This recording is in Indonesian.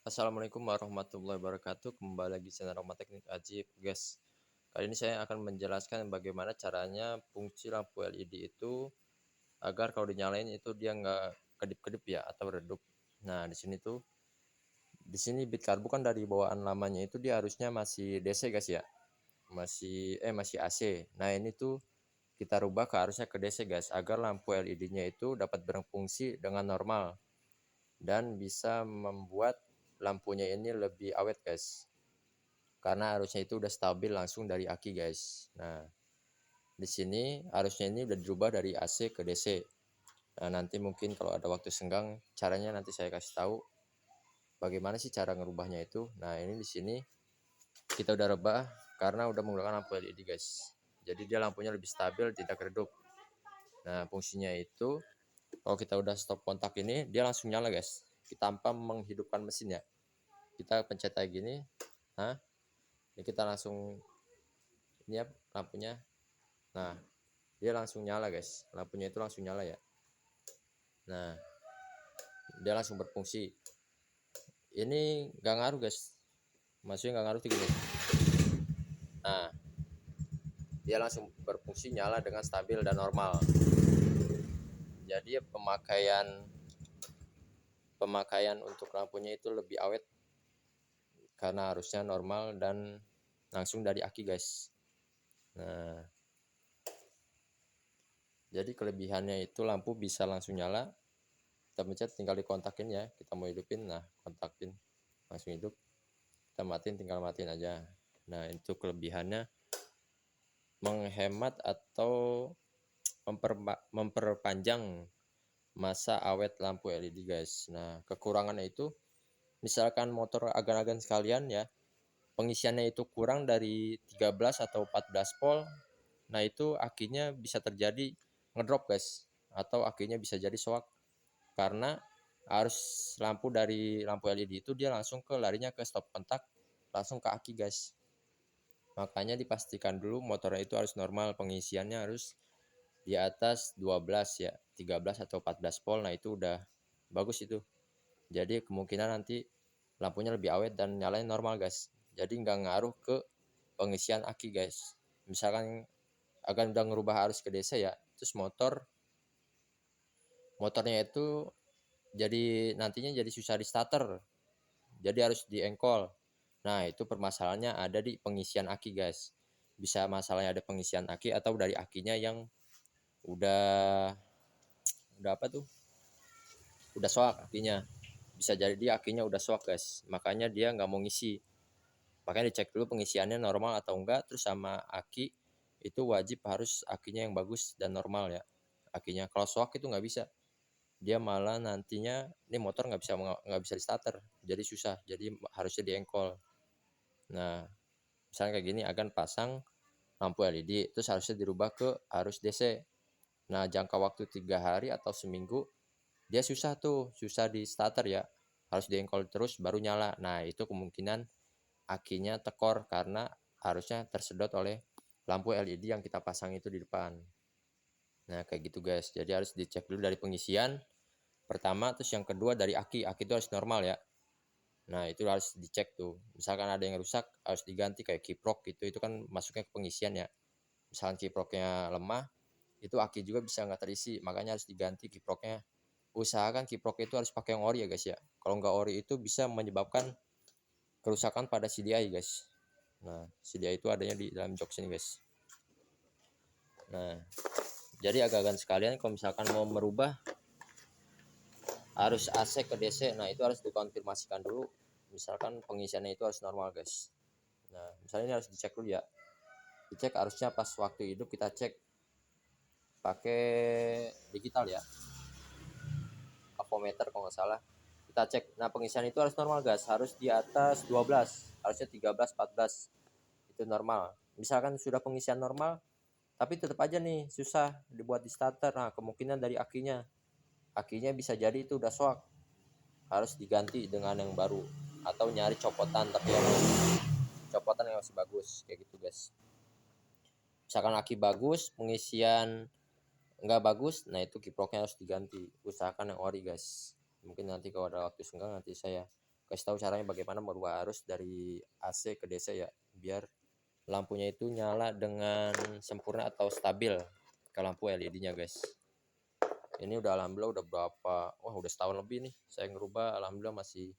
Assalamualaikum warahmatullahi wabarakatuh. Kembali lagi di channel Rahmat Teknik Ajib, guys. Kali ini saya akan menjelaskan bagaimana caranya fungsi lampu LED itu agar kalau dinyalain itu dia nggak kedip-kedip ya atau redup. Nah, di sini bit karbu kan dari bawaan lamanya itu dia harusnya masih DC, guys ya. Masih AC. Nah, ini tuh kita rubah ke harusnya ke DC, guys, agar lampu LED-nya itu dapat berfungsi dengan normal dan bisa membuat lampunya ini lebih awet, guys, karena arusnya itu udah stabil langsung dari aki, guys. Nah, di sini arusnya ini udah dirubah dari AC ke DC. Nah, nanti mungkin kalau ada waktu senggang caranya nanti saya kasih tahu bagaimana sih cara ngerubahnya itu. Nah, ini di sini kita udah rubah karena udah menggunakan lampu LED, guys. Jadi dia lampunya lebih stabil, tidak redup. Nah, fungsinya itu kalau kita udah stop kontak ini dia langsung nyala, guys, tanpa menghidupkan mesin ya. Kita pencet kayak gini. Nah, ini kita langsung ini ya lampunya. Nah, dia langsung nyala, guys, lampunya itu langsung nyala ya. Nah, dia langsung berfungsi. Ini nggak ngaruh, guys, maksudnya nggak ngaruh tuh gini. Nah, dia langsung berfungsi nyala dengan stabil dan normal. Jadi pemakaian untuk lampunya itu lebih awet karena harusnya normal dan langsung dari aki, guys. Nah, jadi kelebihannya itu lampu bisa langsung nyala. Kita pencet tinggal dikontakin ya, kita mau hidupin, nah kontakin langsung hidup. Kita matiin tinggal matiin aja. Nah, itu kelebihannya menghemat atau memperpanjang masa awet lampu LED, guys. Nah, kekurangannya itu misalkan motor agan-agan sekalian ya, pengisiannya itu kurang dari 13 atau 14 volt. Nah, itu akinya bisa terjadi ngedrop, guys, atau akinya bisa jadi shock karena arus lampu dari lampu LED itu dia langsung larinya ke stop kontak, langsung ke aki, guys. Makanya dipastikan dulu motornya itu harus normal, pengisiannya harus di atas 12 ya, 13 atau 14 volt. Nah, itu udah bagus itu. Jadi kemungkinan nanti lampunya lebih awet dan nyalain normal, guys. Jadi nggak ngaruh ke pengisian aki, guys. Misalkan akan udah ngerubah arus ke DC ya, terus motornya itu jadi nantinya jadi susah di starter. Jadi harus di engkol. Nah, itu permasalahannya ada di pengisian aki, guys. Bisa masalahnya ada pengisian aki atau dari akinya yang udah apa tuh? Udah soak akinya. Bisa jadi dia akinya udah soak, guys. Makanya dia nggak mau ngisi. Makanya dicek dulu pengisiannya normal atau enggak, terus sama aki itu wajib harus akinya yang bagus dan normal ya. Akinya kalau soak itu nggak bisa. Dia malah nantinya ini motor nggak bisa di starter. Jadi susah. Jadi harusnya di engkol. Nah, misalnya kayak gini akan pasang lampu LED terus harusnya dirubah ke arus DC. Nah, jangka waktu 3 hari atau seminggu dia susah di starter ya, harus diengkol terus baru nyala. Nah, itu kemungkinan akinya tekor karena harusnya tersedot oleh lampu LED yang kita pasang itu di depan. Nah, kayak gitu, guys, jadi harus dicek dulu dari pengisian pertama, terus yang kedua dari aki itu harus normal ya. Nah, itu harus dicek tuh. Misalkan ada yang rusak harus diganti kayak kiprok gitu, itu kan masuknya ke pengisian ya. Misalkan kiproknya lemah, itu aki juga bisa nggak terisi, makanya harus diganti kiproknya. Usahakan kiprok itu harus pakai yang ori ya, guys ya. Kalau nggak ori itu bisa menyebabkan kerusakan pada CDI, guys. Nah, CDI itu adanya di dalam jok sini, guys. Nah, jadi agak-agak sekalian kalau misalkan mau merubah arus AC ke DC, nah itu harus dikonfirmasikan dulu. Misalkan pengisiannya itu harus normal, guys. Nah, misalnya ini harus dicek dulu ya. Dicek arusnya pas waktu hidup kita cek pakai digital ya, avometer kalau nggak salah. Kita cek. Nah, pengisian itu harus normal, guys, harus di atas 12, harusnya 13 14 itu normal. Misalkan sudah pengisian normal tapi tetap aja nih susah dibuat di starter, nah kemungkinan dari akinya bisa jadi itu udah soak, harus diganti dengan yang baru atau nyari copotan tapi yang masih bagus kayak gitu, guys. Misalkan aki bagus pengisian nggak bagus, nah itu kiproknya harus diganti. Usahakan yang ori, guys. Mungkin nanti kalau ada waktu senggang nanti saya kasih tahu caranya bagaimana merubah arus dari AC ke DC ya, biar lampunya itu nyala dengan sempurna atau stabil ke lampu LED-nya guys. Ini udah alhamdulillah udah berapa, wah udah setahun lebih nih saya ngerubah, alhamdulillah masih